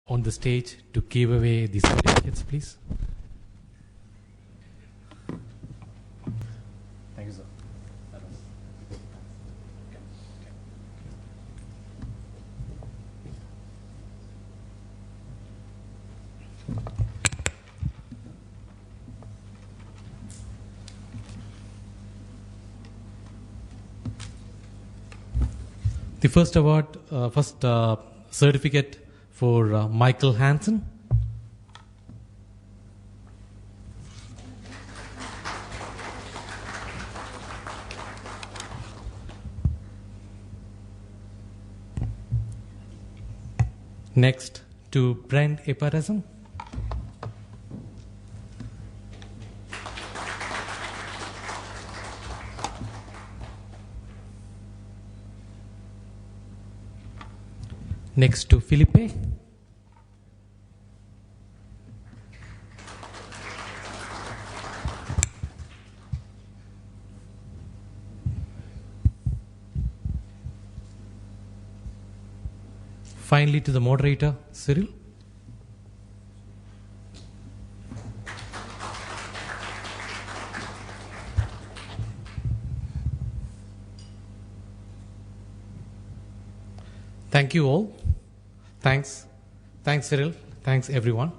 on the stage to give away the certificates, please. Thank you, sir. The first award, certificate for Michael Hansen. Next to Brent Eparazan. Next to Felipe. Finally to the moderator, Cyril. Thank you all. Thanks. Thanks, Cyril. Thanks, everyone.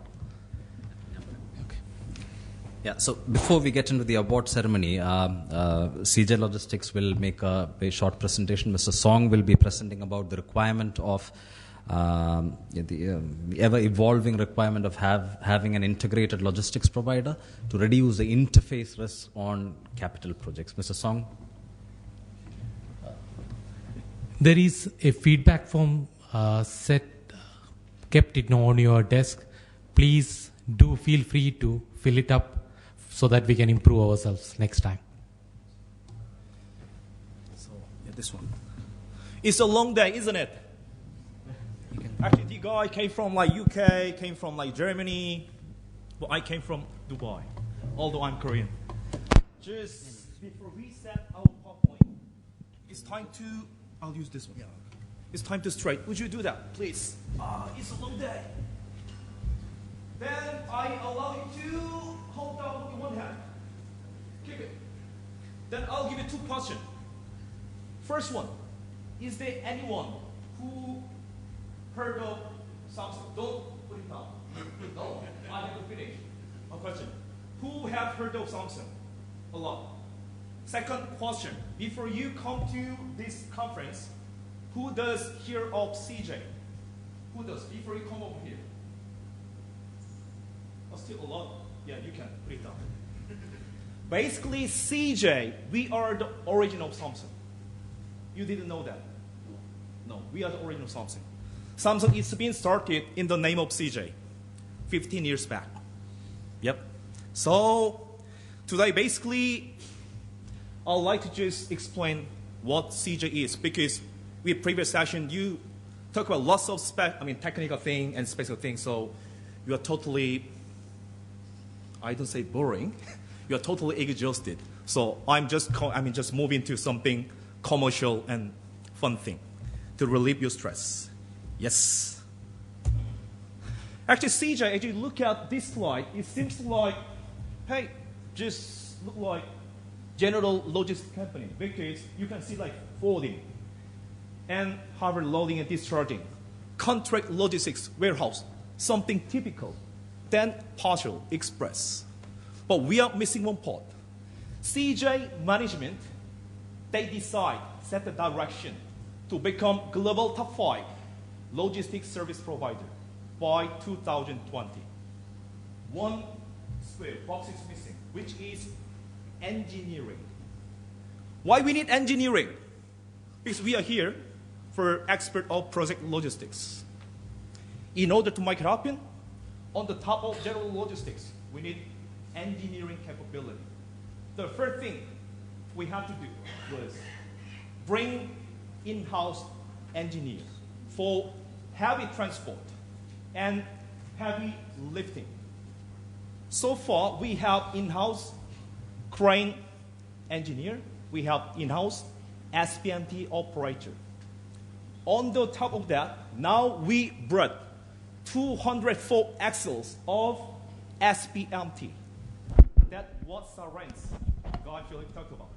Yeah, so before we get into the award ceremony, CJ Logistics will make a very short presentation. Mr. Song will be presenting about the requirement of the ever-evolving requirement of having an integrated logistics provider to reduce the interface risk on capital projects. Mr. Song? There is a feedback form kept it on your desk. Please do feel free to fill it up so that we can improve ourselves next time. So, yeah, this one. It's a long day, isn't it? Actually, the guy came from like UK, came from like Germany, but I came from Dubai, although I'm Korean. Just before we set our PowerPoint, it's time to, I'll use this one. Yeah. It's time to straight. Would you do that, please? It's a long day. Then I allow you to hold down in one hand. Keep it. Then I'll give you two questions. First one, is there anyone who heard of Samsung? Don't put it down. No, I have to finish. One question. Who have heard of Samsung? A lot. Second question, before you come to this conference, who does hear of CJ? Who does? Before you come over here. Still a lot. Yeah, you can put it down. Basically, CJ, we are the origin of Samsung. You didn't know that? No, we are the origin of Samsung. Samsung is being started in the name of CJ 15 years back. Yep. So today, basically, I'd like to just explain what CJ is, because with previous session, you talk about lots of technical thing and special things, so you are totally, I don't say boring, you are totally exhausted. So I'm just moving to something commercial and fun thing to relieve your stress. Yes. Actually, CJ, as you look at this slide, it seems like, hey, just look like general logistics company, because you can see like forwarding and harbor loading and discharging, contract logistics warehouse, something typical, then partial express. But we are missing one part. CJ management, they decide, set the direction to become global top 5 logistics service provider by 2020. One square box is missing, which is engineering. Why we need engineering? Because we are here for expert of project logistics. In order to make it happen, on the top of general logistics, we need engineering capability. The first thing we have to do was bring in-house engineers for heavy transport and heavy lifting. So far, we have in-house crane engineer, we have in-house SPMT operator. On the top of that, now we brought 204 axles of SPMT. That's what Saren's guy Philip talked about.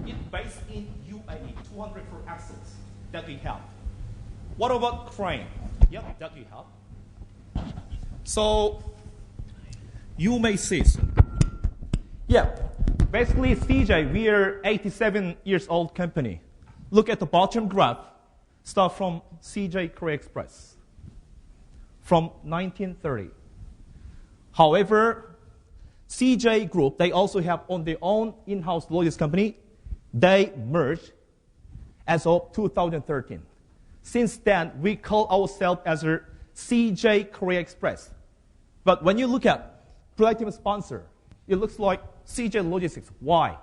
It's based in UAE, 204 axles that we have. What about crane? Yep, that we have. So you may see. Yeah, basically CJ, we are 87 years old company. Look at the bottom graph. Start from CJ Korea Express from 1930. However, CJ Group, they also have on their own in-house logistics company. They merged as of 2013. Since then, we call ourselves as a CJ Korea Express. But when you look at proactive sponsor, it looks like CJ Logistics. Why?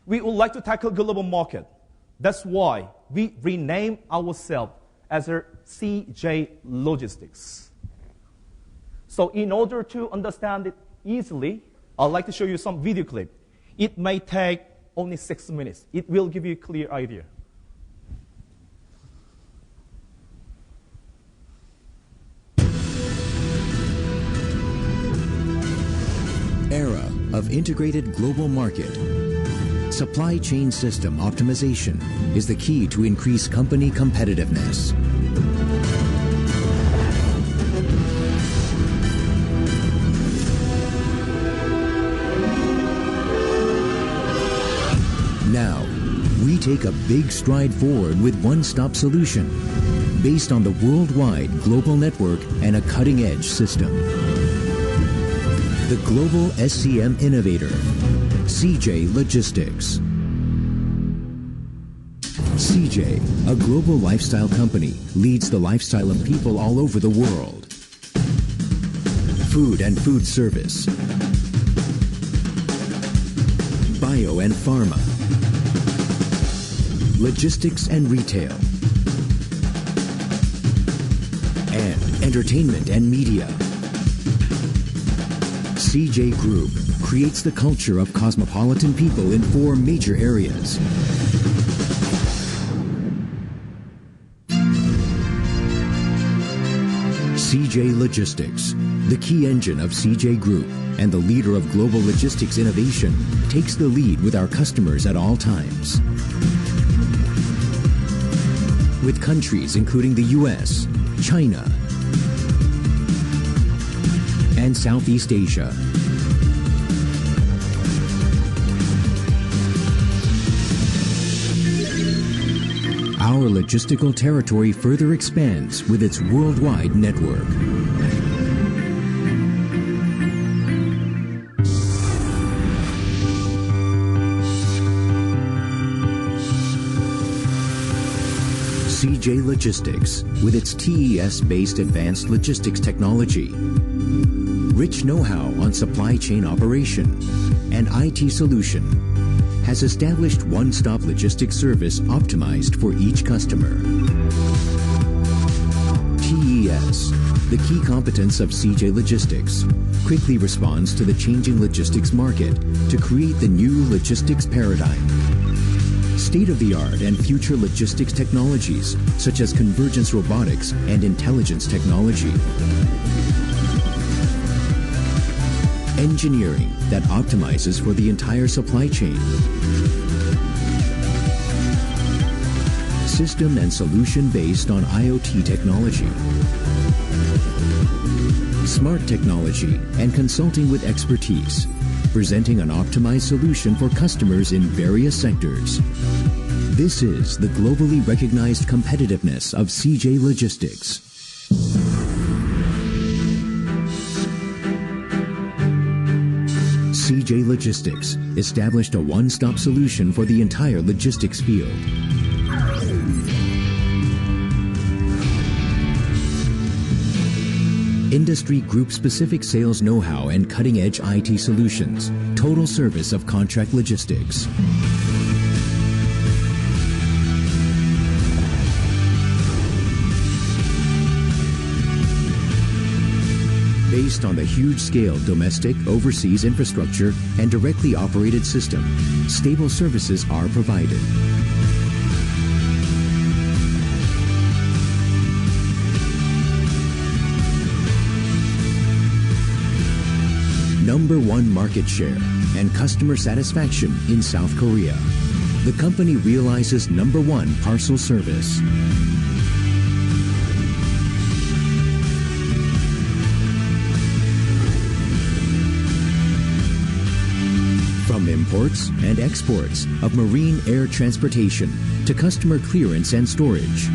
We would like to tackle global market. That's why we rename ourselves as a CJ Logistics. So in order to understand it easily, I'd like to show you some video clip. It may take only 6 minutes. It will give you a clear idea. Era of integrated global market. Supply chain system optimization is the key to increase company competitiveness. Now, we take a big stride forward with one-stop solution based on the worldwide global network and a cutting-edge system. The global SCM innovator, CJ Logistics. CJ, a global lifestyle company, leads the lifestyle of people all over the world. Food and food service, bio and pharma, logistics and retail, and entertainment and media. CJ Group creates the culture of cosmopolitan people in 4 major areas. CJ Logistics, the key engine of CJ Group and the leader of global logistics innovation, takes the lead with our customers at all times. With countries including the US, China, and Southeast Asia. Our logistical territory further expands with its worldwide network. CJ Logistics, with its TES-based advanced logistics technology, rich know-how on supply chain operation, and IT solution, has established one-stop logistics service optimized for each customer. TES, the key competence of CJ Logistics, quickly responds to the changing logistics market to create the new logistics paradigm. State-of-the-art and future logistics technologies, such as convergence robotics and intelligence technology. Engineering that optimizes for the entire supply chain. System and solution based on IoT technology. Smart technology and consulting with expertise, presenting an optimized solution for customers in various sectors. This is the globally recognized competitiveness of CJ Logistics. CJ Logistics established a one-stop solution for the entire logistics field. Industry group-specific sales know-how and cutting-edge IT solutions. Total service of contract logistics. Based on the huge-scale domestic, overseas infrastructure and directly operated system, stable services are provided. #1 market share and customer satisfaction in South Korea. The company realizes #1 parcel service. From imports and exports of marine air transportation to customer clearance and storage.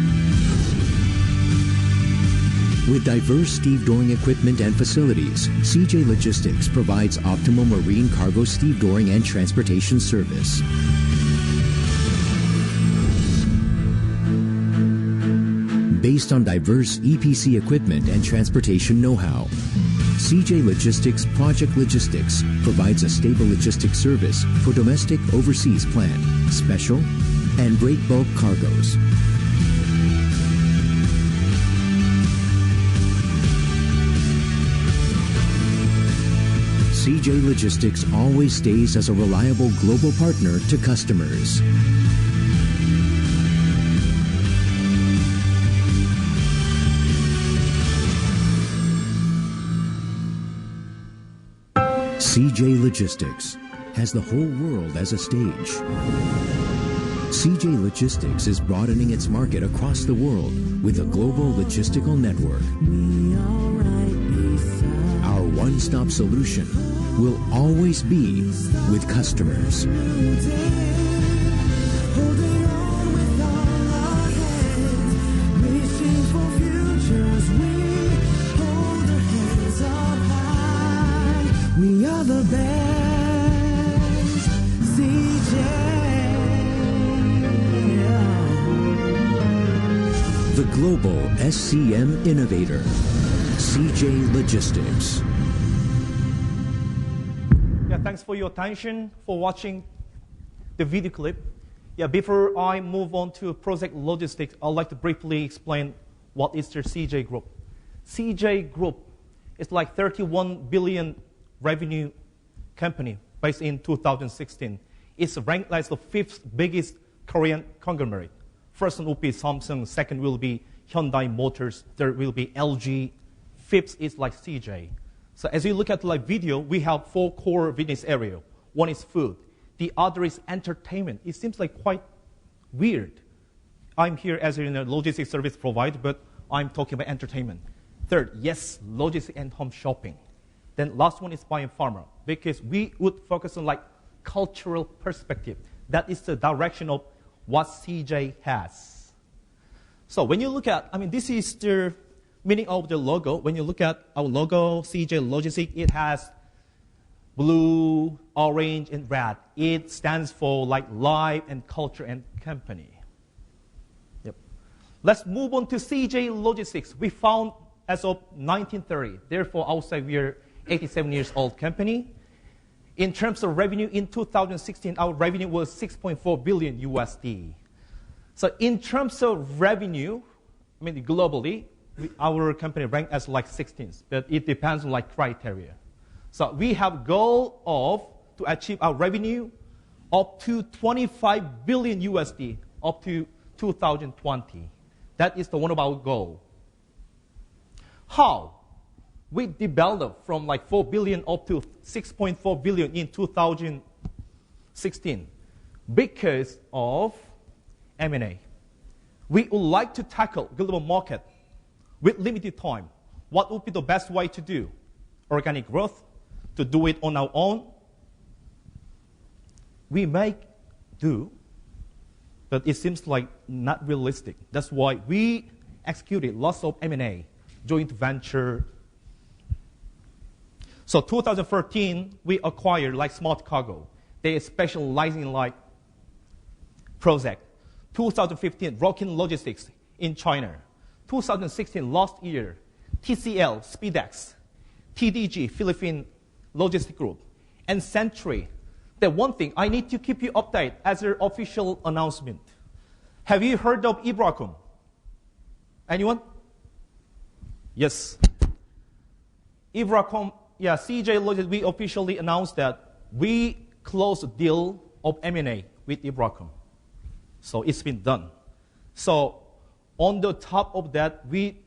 With diverse stevedoring equipment and facilities, CJ Logistics provides optimal marine cargo stevedoring and transportation service. Based on diverse EPC equipment and transportation know-how, CJ Logistics Project Logistics provides a stable logistics service for domestic, overseas plant, special, and break bulk cargoes. CJ Logistics always stays as a reliable global partner to customers. CJ Logistics has the whole world as a stage. CJ Logistics is broadening its market across the world with a global logistical network. Our one-stop solution will always be with customers. We are the best, CJ. The global SCM innovator, CJ Logistics. Yeah, thanks for your attention, for watching the video clip. Yeah, before I move on to Project Logistics, I'd like to briefly explain what is the CJ Group. CJ Group is like 31 billion revenue company based in 2016. It's ranked as the 5th biggest Korean conglomerate. First one will be Samsung, second will be Hyundai Motors, third will be LG, fifth is like CJ. So as you look at the video, we have 4 core business areas. One is food, the other is entertainment. It seems like quite weird. I'm here as a logistics service provider, but I'm talking about entertainment. Third, yes, logistics and home shopping. Then last one is biopharma, because we would focus on like cultural perspective. That is the direction of what CJ has. So when you look at, this is the meaning of the logo. When you look at our logo, CJ Logistics, it has blue, orange, and red. It stands for like life and culture and company. Yep. Let's move on to CJ Logistics. We found as of 1930. Therefore, I would say we are 87 years old company. In terms of revenue, in 2016, our revenue was 6.4 billion USD. So in terms of revenue, globally, our company ranked as like 16th, but it depends on like criteria. So we have goal of to achieve our revenue up to 25 billion USD up to 2020. That is the one of our goal. How? We developed from like 4 billion up to 6.4 billion in 2016 because of M&A. We would like to tackle global market with limited time. What would be the best way to do? Organic growth, to do it on our own. We may do, but it seems like not realistic. That's why we executed lots of M&A, joint venture. So 2013, we acquired like Smart Cargo. They specialize in like project. 2015, Rockin Logistics in China. 2016, last year, TCL, SpeedX, TDG, Philippine Logistic Group, and Century. The one thing I need to keep you updated as an official announcement. Have you heard of Ibracom? Anyone? Yes. Ibracom, yeah, CJ Logistics, we officially announced that we closed a deal of M&A with Ibracom. So it's been done. So on the top of that, we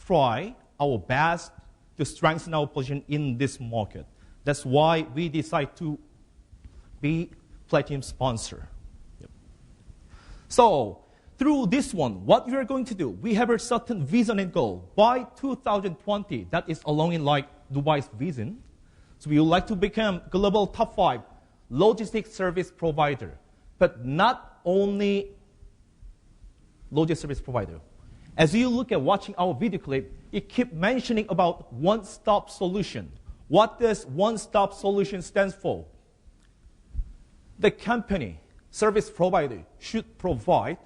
try our best to strengthen our position in this market. That's why we decide to be platinum sponsor. Yep. So through this one, what we are going to do, we have a certain vision and goal. By 2020, that is along in like Dubai's vision. So we would like to become global top 5 logistics service provider, but not only logistics service provider. As you look at watching our video clip, it keeps mentioning about one-stop solution. What does one-stop solution stand for? The company, service provider, should provide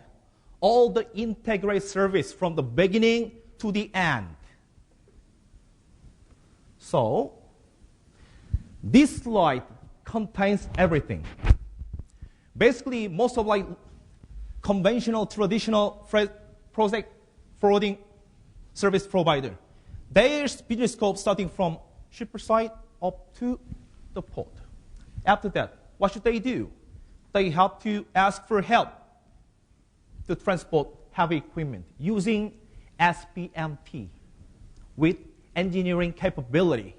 all the integrated service from the beginning to the end. So, this slide contains everything. Basically, most of like conventional, traditional project forwarding service provider, their business scope starting from shipper side up to the port. After that, what should they do? They have to ask for help to transport heavy equipment using SPMT with engineering capability.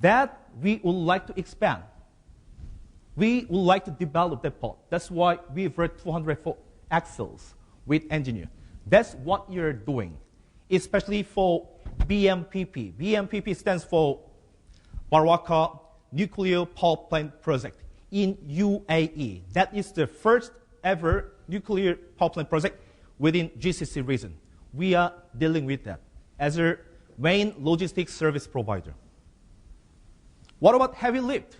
That we would like to expand. We would like to develop that part. That's why we've read 204 axles with engineer. That's what you're doing, especially for BMPP. BMPP stands for Barakah Nuclear Power Plant Project in UAE. That is the first ever nuclear power plant project within GCC region. We are dealing with that as a main logistics service provider. What about heavy lift?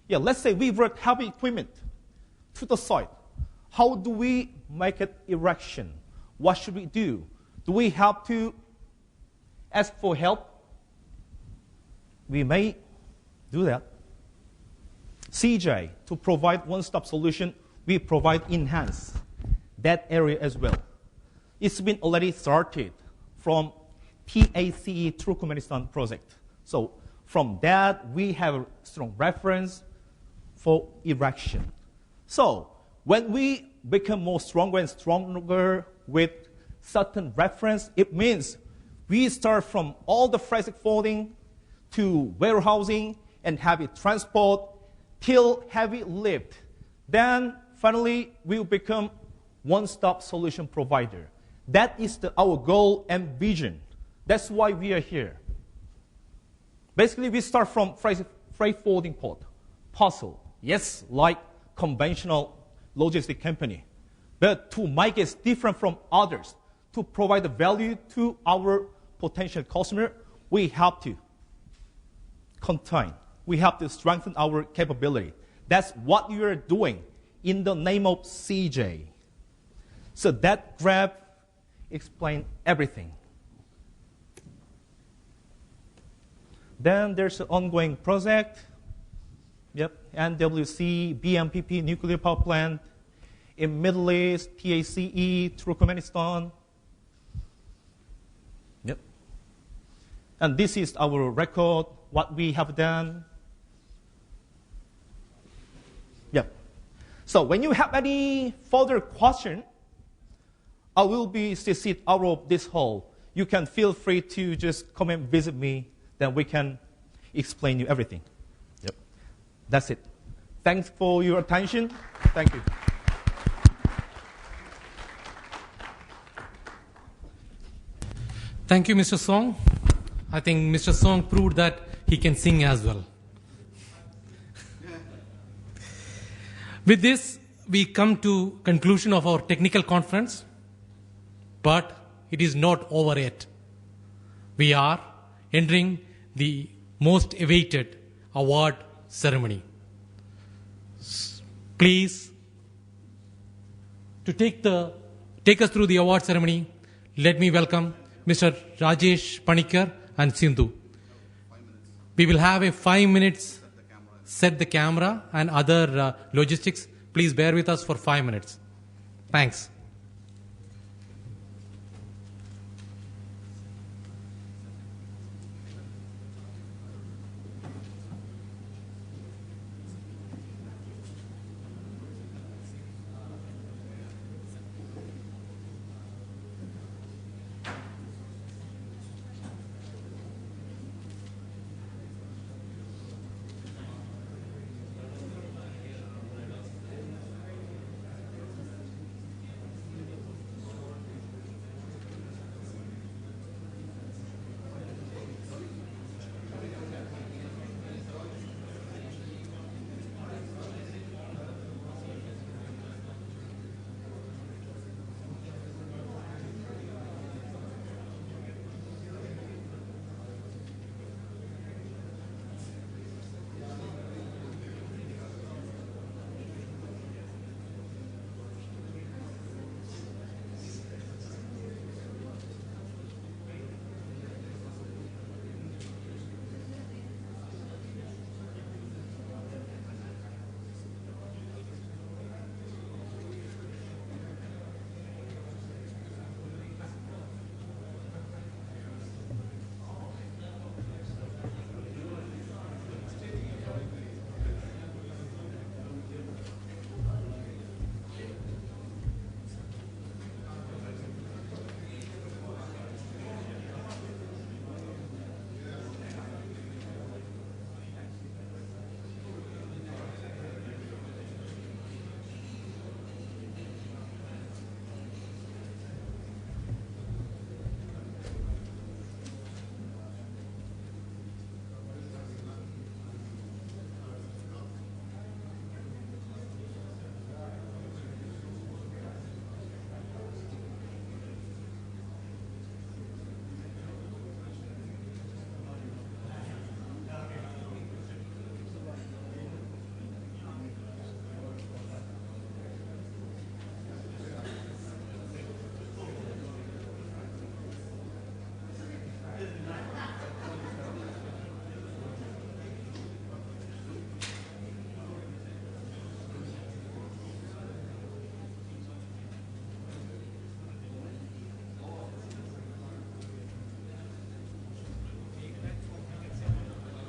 Yeah, let's say we brought heavy equipment to the site. How do we make it erection? What should we do? Do we have to ask for help? We may do that. CJ, to provide one-stop solution, we provide enhance that area as well. It's been already started from PACE Turkmenistan project. So from that, we have a strong reference for erection. So when we become more stronger and stronger with certain reference, it means we start from all the freight forwarding to warehousing and heavy transport till heavy lift. Then finally, we will become one-stop solution provider. That is our goal and vision. That's why we are here. Basically, we start from freight forwarding port, parcel. Yes, like conventional logistic company. But to make it different from others, to provide the value to our potential customer, we have to contain. We have to strengthen our capability. That's what you are doing in the name of CJ. So that graph explains everything. Then there's an ongoing project. Yep, NWC, BMPP, nuclear power plant in Middle East, PACE, Turkmenistan. Yep. And this is our record, what we have done. Yep. So when you have any further question, I will be seated out of this hall. You can feel free to just come and visit me, then we can explain you everything. Yep. That's it. Thanks for your attention. Thank you. Thank you, Mr. Song. I think Mr. Song proved that he can sing as well. With this, we come to conclusion of our technical conference, but it is not over yet. We are entering the most awaited award ceremony. Please, to take us through the award ceremony, let me welcome Mr. Rajesh Panikar and Sindhu. We will have a 5 minutes set the camera and other logistics. Please bear with us for 5 minutes. Thanks.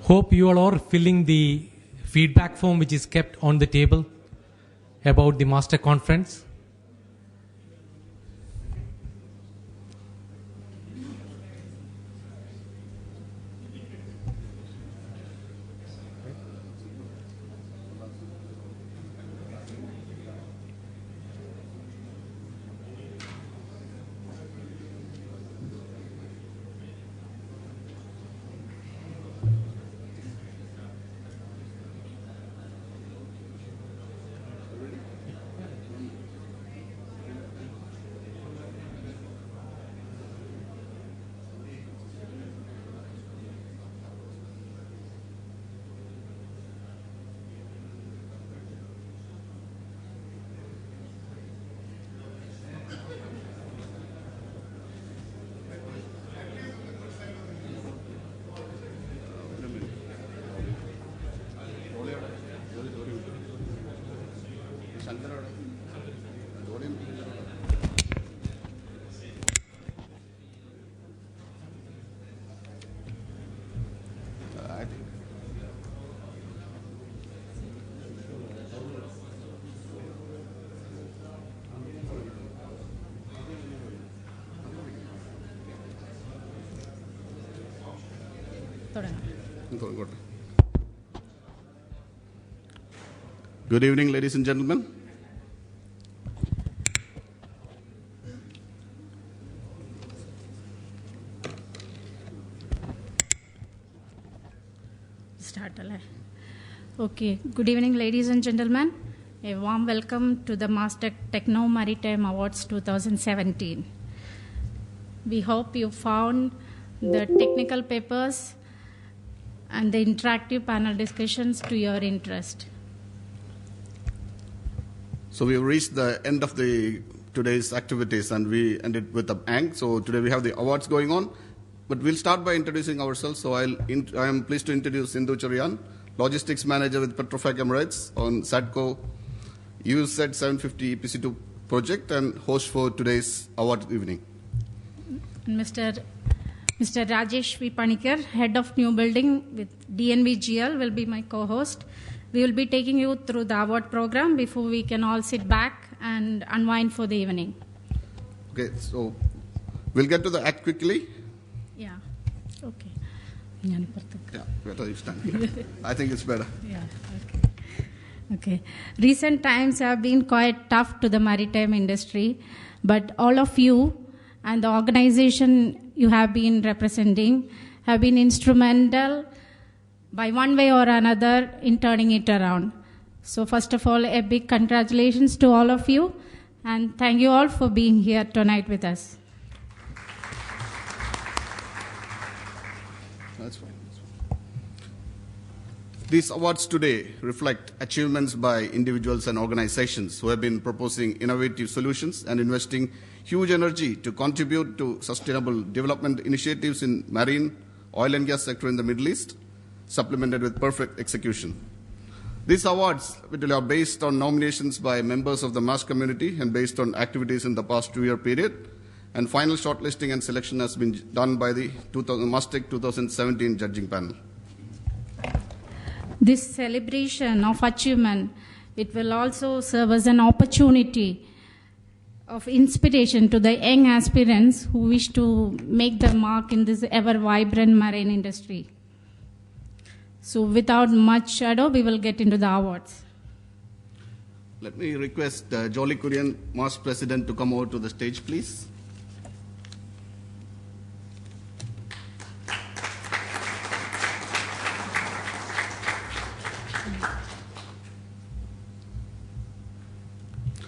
Hope you all are filling the feedback form which is kept on the table about the master conference. Good evening, ladies and gentlemen. Okay, good evening, ladies and gentlemen. A warm welcome to the Master Techno Maritime Awards 2017. We hope you found the technical papers and the interactive panel discussions to your interest. So we have reached the end of today's activities, and we ended with a bang. So today we have the awards going on, but we'll start by introducing ourselves. So I am pleased to introduce Sindhu Charian, Logistics Manager with Petrofac Emirates on SATCO UZ 750 EPC2 project and host for today's award evening. Mr. Rajesh V. Panikar, Head of New Building with DNVGL, will be my co-host. We will be taking you through the award program before we can all sit back and unwind for the evening. Okay, so we'll get to the act quickly. Yeah, okay. Yeah, better you stand here. I think it's better. Yeah, okay. Recent times have been quite tough to the maritime industry, but all of you and the organization you have been representing have been instrumental by one way or another in turning it around. So first of all, a big congratulations to all of you, and thank you all for being here tonight with us. That's fine. These awards today reflect achievements by individuals and organizations who have been proposing innovative solutions and investing huge energy to contribute to sustainable development initiatives in marine, oil and gas sector in the Middle East, supplemented with perfect execution. These awards are based on nominations by members of the mass community and based on activities in the past 2-year period. And final shortlisting and selection has been done by the Mastec 2017 judging panel. This celebration of achievement, it will also serve as an opportunity of inspiration to the young aspirants who wish to make their mark in this ever-vibrant marine industry. So without much ado, we will get into the awards. Let me request Jolly Korean Mass President to come over to the stage, please.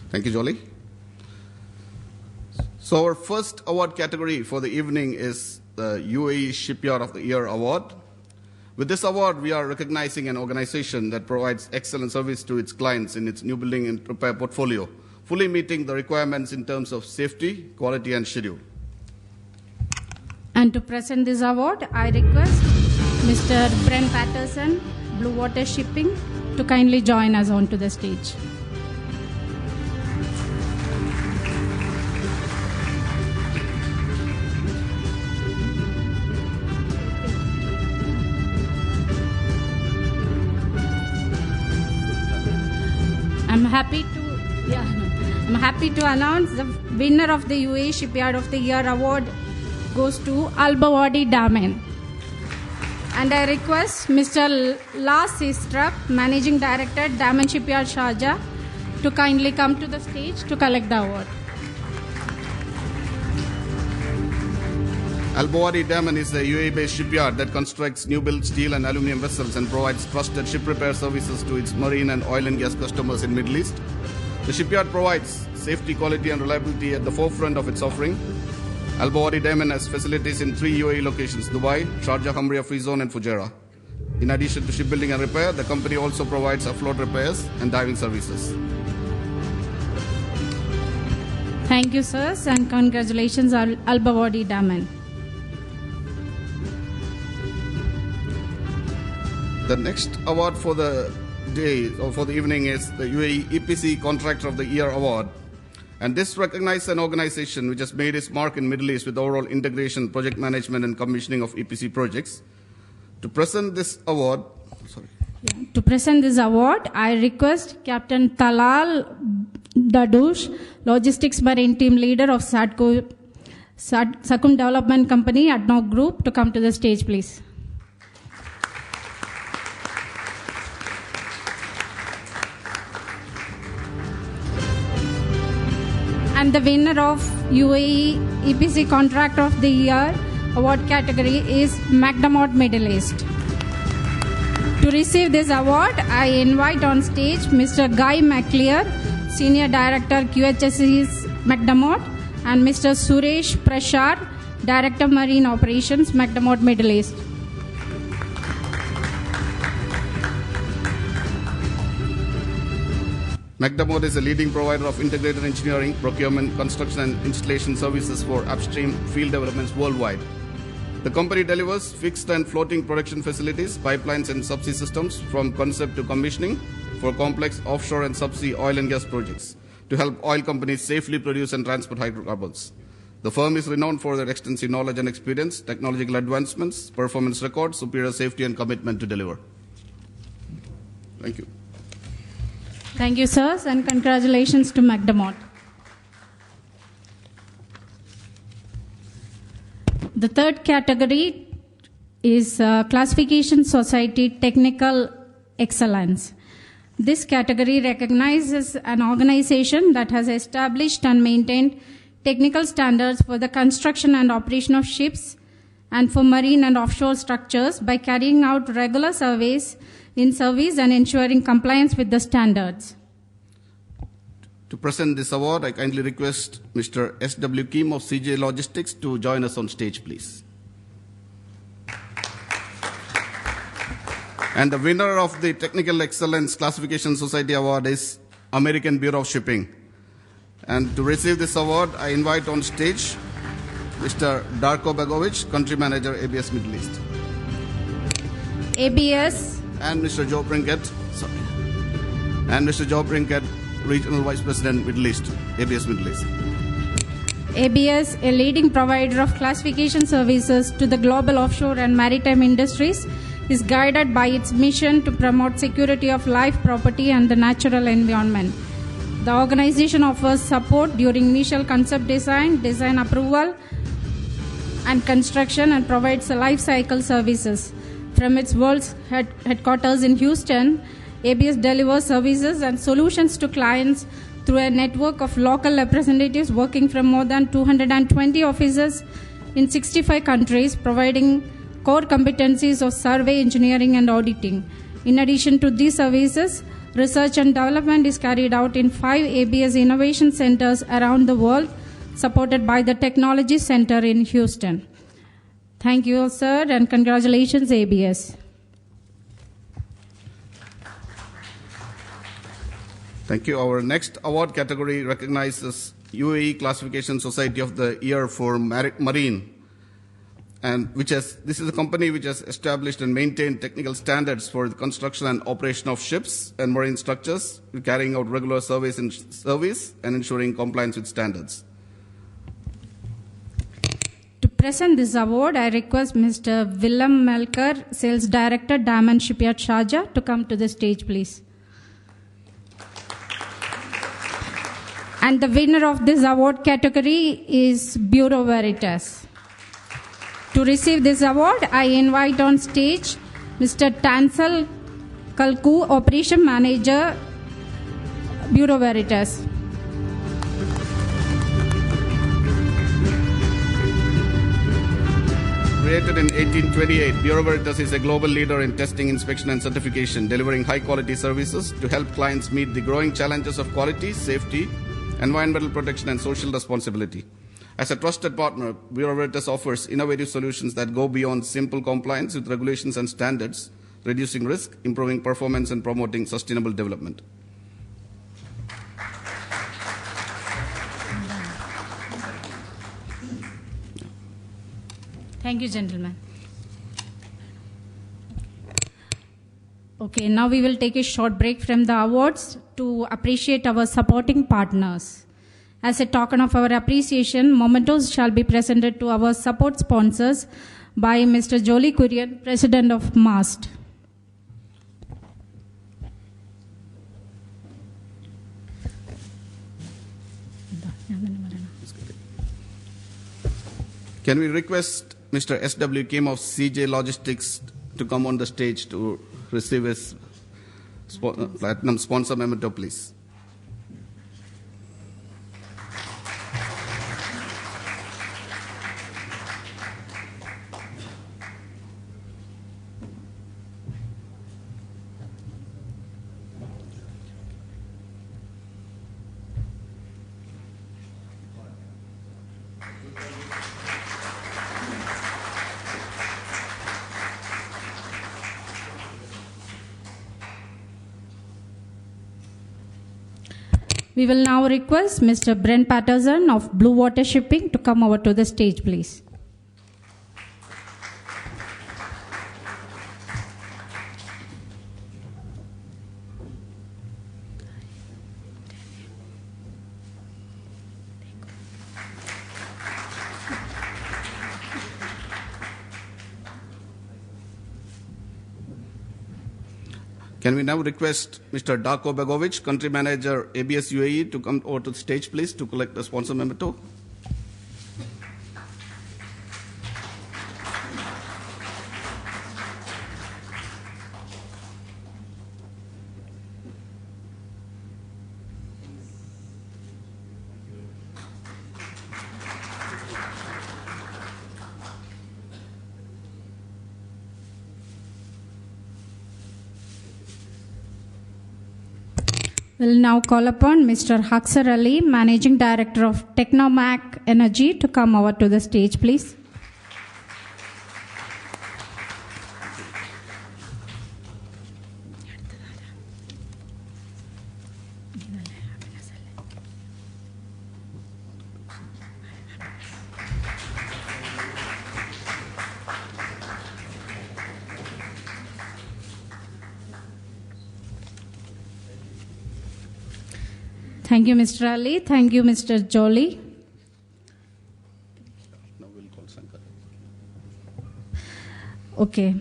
Thank you, Jolly. So our first award category for the evening is the UAE Shipyard of the Year Award. With this award, we are recognizing an organization that provides excellent service to its clients in its new building and repair portfolio, fully meeting the requirements in terms of safety, quality, and schedule. And to present this award, I request Mr. Brent Patterson, Blue Water Shipping, to kindly join us onto the stage. happy to announce the winner of the UAE Shipyard of the Year award goes to Albawadi Daman. And I request Mr. Lars Sistrup, Managing Director, Daman Shipyard Sharjah, to kindly come to the stage to collect the award. Albawadi Daman is a UAE-based shipyard that constructs new-built steel and aluminum vessels and provides trusted ship repair services to its marine and oil and gas customers in Middle East. The shipyard provides safety, quality, and reliability at the forefront of its offering. Albawadi Daman has facilities in 3 UAE locations: Dubai, Sharjah, Hamriyah Free Zone, and Fujairah. In addition to shipbuilding and repair, the company also provides afloat repairs and diving services. Thank you, sirs, and congratulations, Albawadi Daman. The next award for the day or for the evening is the UAE EPC Contractor of the Year Award. And this recognizes an organization which has made its mark in Middle East with overall integration, project management, and commissioning of EPC projects. To present this award, I request Captain Talal Dadush, Logistics Marine Team Leader of Sakum Development Company, ADNOC Group, to come to the stage, please. And the winner of UAE EPC Contractor of the Year award category is McDermott Middle East. To receive this award, I invite on stage Mr. Guy McClear, Senior Director QHSE's McDermott, and Mr. Suresh Prashar, Director Marine Operations, McDermott Middle East. McDermott is a leading provider of integrated engineering, procurement, construction, and installation services for upstream field developments worldwide. The company delivers fixed and floating production facilities, pipelines, and subsea systems from concept to commissioning for complex offshore and subsea oil and gas projects to help oil companies safely produce and transport hydrocarbons. The firm is renowned for their extensive knowledge and experience, technological advancements, performance records, superior safety, and commitment to deliver. Thank you. Thank you, sirs, and congratulations to McDermott. The third category is Classification Society Technical Excellence. This category recognizes an organization that has established and maintained technical standards for the construction and operation of ships and for marine and offshore structures by carrying out regular surveys in service and ensuring compliance with the standards. To present this award, I kindly request Mr. S.W. Kim of CJ Logistics to join us on stage, please. And the winner of the Technical Excellence Classification Society Award is American Bureau of Shipping. And to receive this award, I invite on stage Mr. Darko Begovic, Country Manager, ABS Middle East. ABS. And Mr. Joe Prinkett, Regional Vice President, Middle East, ABS Middle East. ABS, a leading provider of classification services to the global offshore and maritime industries, is guided by its mission to promote security of life, property, and the natural environment. The organization offers support during initial concept design, design approval, and construction, and provides life cycle services. From its world's headquarters in Houston, ABS delivers services and solutions to clients through a network of local representatives working from more than 220 offices in 65 countries, providing core competencies of survey, engineering, and auditing. In addition to these services, research and development is carried out in 5 ABS innovation centers around the world, supported by the Technology Center in Houston. Thank you, sir, and congratulations, ABS. Thank you. Our next award category recognizes UAE Classification Society of the Year for Marine, and this is a company which has established and maintained technical standards for the construction and operation of ships and marine structures, carrying out regular surveys and ensuring compliance with standards. To present this award, I request Mr. Willem Melker, Sales Director, Daman Shipyard Sharjah, to come to the stage, please. And the winner of this award category is Bureau Veritas. To receive this award, I invite on stage Mr. Tansal Kalku, Operation Manager, Bureau Veritas. Created in 1828, Bureau Veritas is a global leader in testing, inspection, and certification, delivering high-quality services to help clients meet the growing challenges of quality, safety, environmental protection, and social responsibility. As a trusted partner, Bureau Veritas offers innovative solutions that go beyond simple compliance with regulations and standards, reducing risk, improving performance, and promoting sustainable development. Thank you, gentlemen. Okay, now we will take a short break from the awards to appreciate our supporting partners. As a token of our appreciation, mementos shall be presented to our support sponsors by Mr. Jolie Kurian, President of MAST. Can we request Mr. S.W. Kim of CJ Logistics to come on the stage to receive his platinum sponsor memento, please? We will now request Mr. Brent Patterson of Blue Water Shipping to come over to the stage, please. Can we now request Mr. Darko Begovic, Country Manager, ABS UAE, to come over to the stage, please, to collect the sponsor memento? We'll now call upon Mr. Haksar Ali, Managing Director of Technomac Energy, to come over to the stage, please. Thank you, Mr. Ali. Thank you, Mr. Jolie. Now we'll call Shankar. Okay.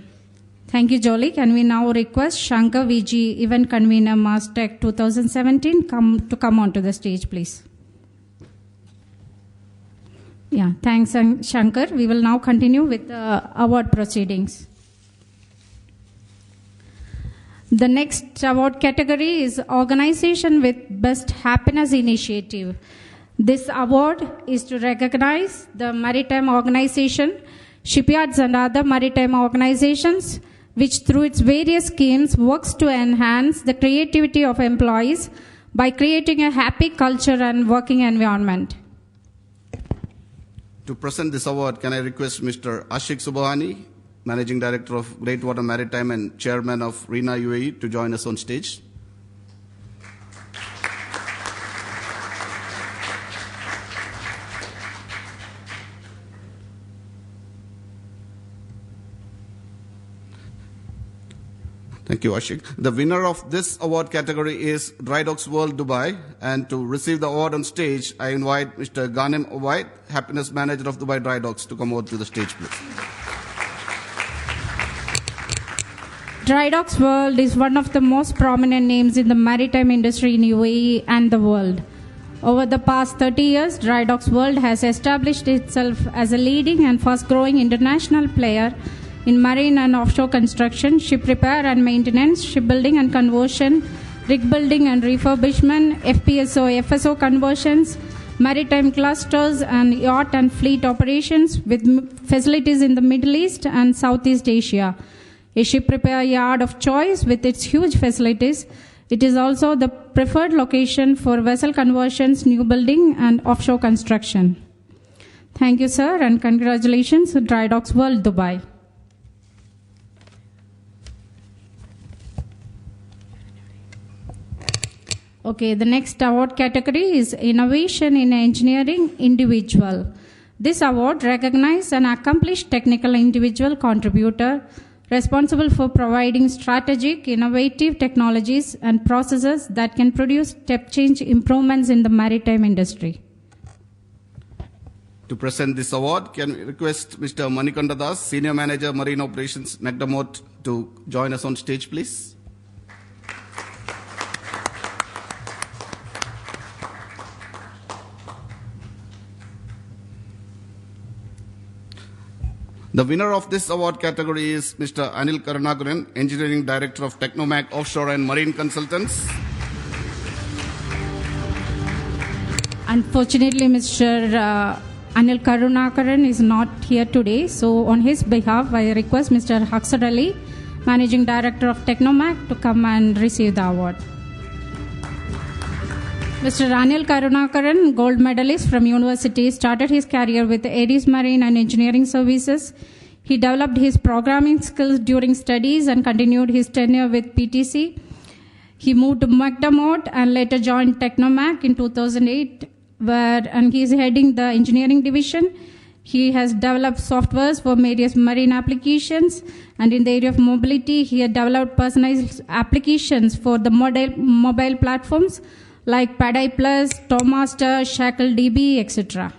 Thank you, Jolie. Can we now request Shankar VG, Event Convener, Mastech 2017, to come onto the stage, please? Yeah, thanks, Shankar. We will now continue with the award proceedings. The next award category is Organization with Best Happiness Initiative. This award is to recognize the maritime organization, shipyards and other maritime organizations, which through its various schemes works to enhance the creativity of employees by creating a happy culture and working environment. To present this award, can I request Mr. Ashik Subhani, Managing Director of Great Water Maritime and Chairman of RENA UAE, to join us on stage? Thank you, Ashik. The winner of this award category is Dry Docks World Dubai. And to receive the award on stage, I invite Mr. Ghanem Obaid, Happiness Manager of Dubai Dry Docks, to come over to the stage, please. Dry Docks World is one of the most prominent names in the maritime industry in UAE and the world. Over the past 30 years, Dry Docks World has established itself as a leading and fast-growing international player in marine and offshore construction, ship repair and maintenance, shipbuilding and conversion, rig building and refurbishment, FPSO, FSO conversions, maritime clusters, and yacht and fleet operations with facilities in the Middle East and Southeast Asia. A ship repair yard of choice with its huge facilities, it is also the preferred location for vessel conversions, new building, and offshore construction. Thank you, sir, and congratulations to Dry Docks World, Dubai. Okay, the next award category is Innovation in Engineering Individual. This award recognizes an accomplished technical individual contributor responsible for providing strategic, innovative technologies and processes that can produce step-change improvements in the maritime industry. To present this award, can we request Mr. Manikanda Das, Senior Manager, Marine Operations, Nagdamot, to join us on stage, please? The winner of this award category is Mr. Anil Karunakaran, Engineering Director of Technomac Offshore and Marine Consultants. Unfortunately, Mr. Anil Karunakaran is not here today, so on his behalf, I request Mr. Haksar Ali, Managing Director of Technomac, to come and receive the award. Mr. Anil Karunakaran, gold medalist from university, started his career with Ares Marine and Engineering Services. He developed his programming skills during studies and continued his tenure with PTC. He moved to McDermott and later joined Technomac in 2008, and he is heading the engineering division. He has developed softwares for various marine applications, and in the area of mobility, he has developed personalized applications for the mobile platforms like Padai Plus, Towmaster, ShackleDB, etc.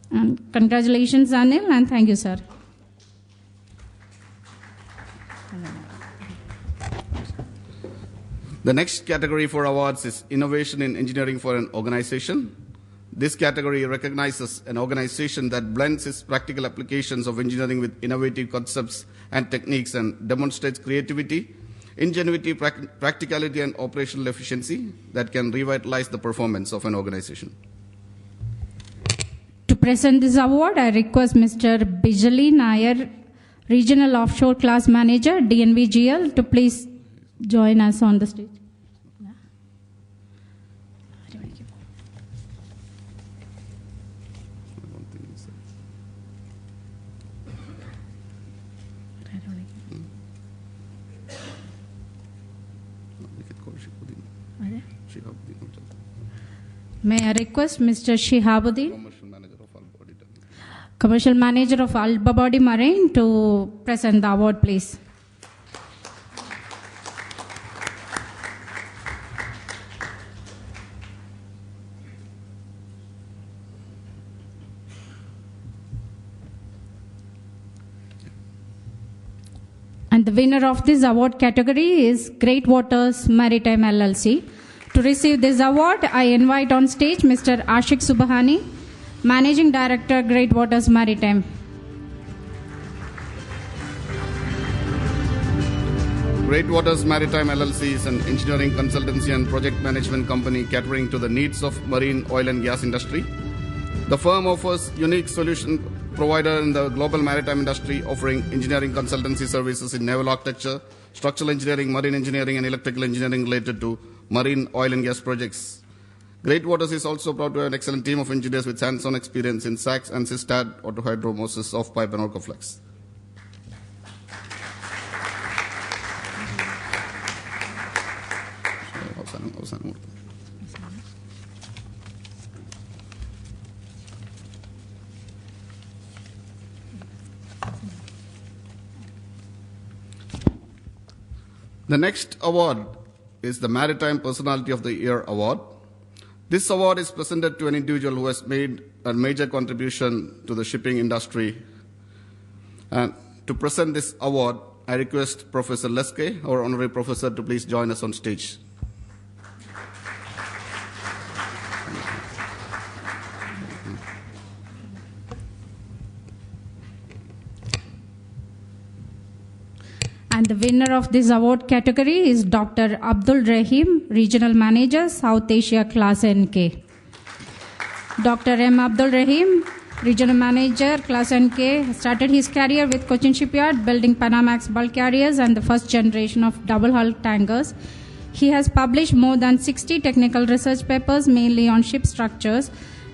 And congratulations, Anil, and thank you, sir. The next category for awards is Innovation in Engineering for an Organization. This category recognizes an organization that blends its practical applications of engineering with innovative concepts and techniques and demonstrates creativity, ingenuity, practicality, and operational efficiency that can revitalize the performance of an organization. To present this award, I request Mr. Bijali Nair, Regional Offshore Class Manager, DNVGL, to please join us on the stage. May I request Mr. Shihabuddin, Commercial Manager of Albabadi Marine, to present the award, please. And the winner of this award category is Great Waters Maritime LLC. To receive this award, I invite on stage Mr. Ashik Subhani, Managing Director, Great Waters Maritime. Great Waters Maritime LLC is an engineering consultancy and project management company catering to the needs of marine oil and gas industry. The firm offers unique solution provider in the global maritime industry, offering engineering consultancy services in naval architecture, structural engineering, marine engineering, and electrical engineering related to marine oil and gas projects. Great Waters is also proud to have an excellent team of engineers with hands-on experience in SACS and SysTAD, autohydromosis, off-pipe, and Orcoflex. The next award is the Maritime Personality of the Year Award. This award is presented to an individual who has made a major contribution to the shipping industry. And to present this award, I request Professor Leske, our honorary professor, to please join us on stage. And the winner of this award category is Dr. Abdul Rahim, Regional Manager, South Asia Class NK. Dr. M. Abdul Rahim, Regional Manager, Class NK, started his career with Cochin Shipyard, building Panamax bulk carriers and the first generation of double hull tankers. He has published more than 60 technical research papers, mainly on ship structures.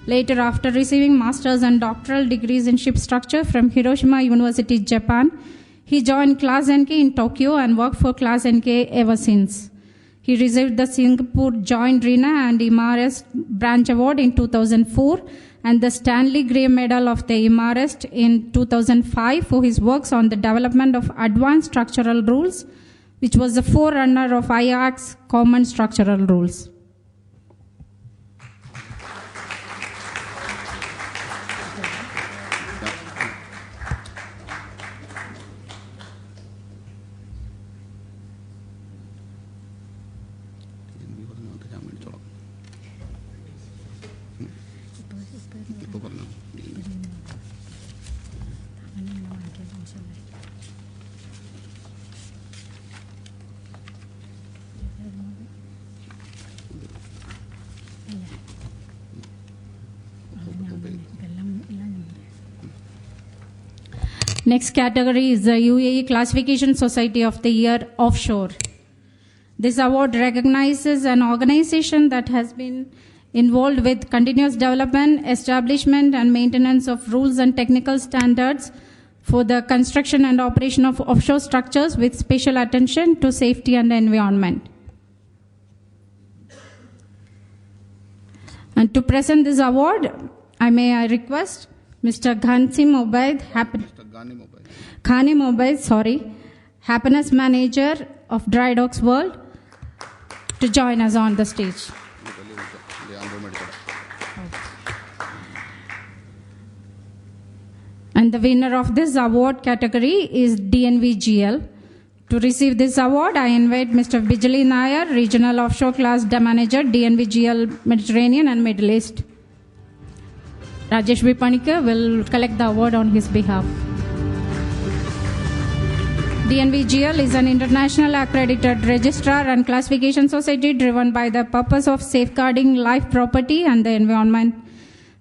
Later, after receiving master's and doctoral degrees in ship structure from Hiroshima University, Japan, he joined Class NK in Tokyo and worked for Class NK ever since. He received the Singapore Joint RINA and IMAREST Branch Award in 2004 and the Stanley Gray Medal of the IMAREST in 2005 for his works on the development of advanced structural rules, which was the forerunner of IAC's Common Structural Rules. Next category is the UAE Classification Society of the Year Offshore. This award recognizes an organization that has been involved with continuous development, establishment, and maintenance of rules and technical standards for the construction and operation of offshore structures with special attention to safety and environment. And to present this award, I request Mr. Ghanim Obaid, Happiness Manager of Dry Docks World, to join us on the stage. And the winner of this award category is DNVGL. To receive this award, I invite Mr. Bijali Nair, Regional Offshore Class Manager, DNVGL Mediterranean and Middle East. Rajesh V. Panikar will collect the award on his behalf. DNVGL is an international accredited registrar and classification society driven by the purpose of safeguarding life, property, and the environment.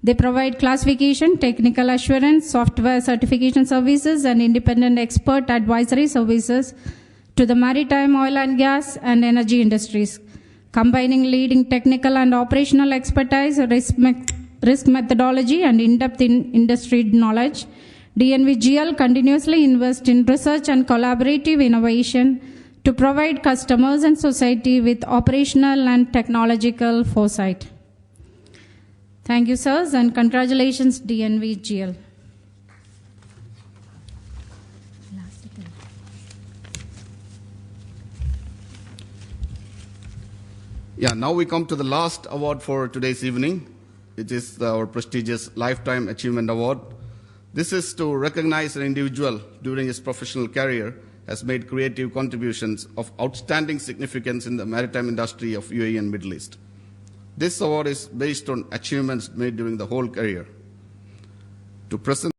They provide classification, technical assurance, software certification services, and independent expert advisory services to the maritime, oil and gas, and energy industries, combining leading technical and operational expertise, risk methodology, and in-depth industry knowledge. DNVGL continuously invests in research and collaborative innovation to provide customers and society with operational and technological foresight. Thank you, sirs, and congratulations, DNVGL. Yeah, now we come to the last award for today's evening. It is our prestigious Lifetime Achievement Award. This is to recognize an individual during his professional career has made creative contributions of outstanding significance in the maritime industry of UAE and Middle East. This award is based on achievements made during the whole career. To present